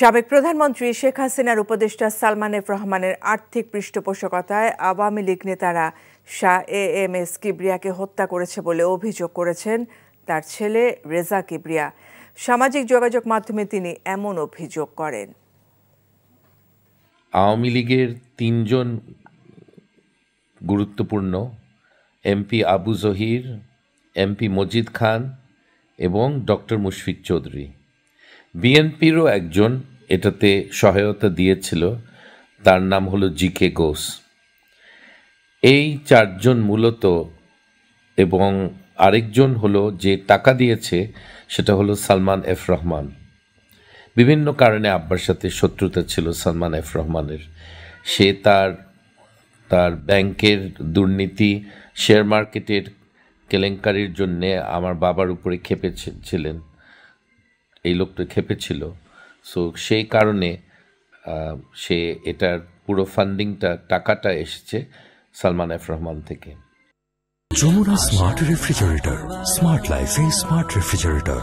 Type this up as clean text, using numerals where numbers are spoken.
সাবেক প্রধানমন্ত্রী শেখ হাসিনার উপদেষ্টা সালমান এফ রহমানের আর্থিক পৃষ্ঠপোষকতায় আওয়ামী লীগ নেতারা শাহ এএমএস কিবরিয়াকে হত্যা করেছে বলে অভিযোগ করেছেন তার ছেলে রেজা কিবরিয়া। সামাজিক যোগাযোগ মাধ্যমে তিনি এমন অভিযোগ করেন। আওয়ামী লীগের তিনজন গুরুত্বপূর্ণ এমপি আবু জহির, এমপি মজিদ খান এবং ডক্টর মুশফিক চৌধুরী, বিএনপিরও একজন এটাতে সহায়তা দিয়েছিল, তার নাম হলো জিকে ঘোষ। এই চারজন মূলত, এবং আরেকজন হলো যে টাকা দিয়েছে সেটা হলো সালমান এফ রহমান। বিভিন্ন কারণে আব্বার সাথে শত্রুতা ছিল সালমান এফ রহমানের। সে তার ব্যাংকের দুর্নীতি, শেয়ার মার্কেটের কেলেঙ্কারির জন্যে আমার বাবার উপরে খেপেছিলেন, এই লোকটা খেপেছিল। সো সেই কারণে সে এটার পুরো টাকাটা এসেছে সালমান এফ রহমান থেকে। যমুনা স্মার্ট রেফ্রিজারেটর, স্মার্ট লাইফে স্মার্ট রেফ্রিজারেটর।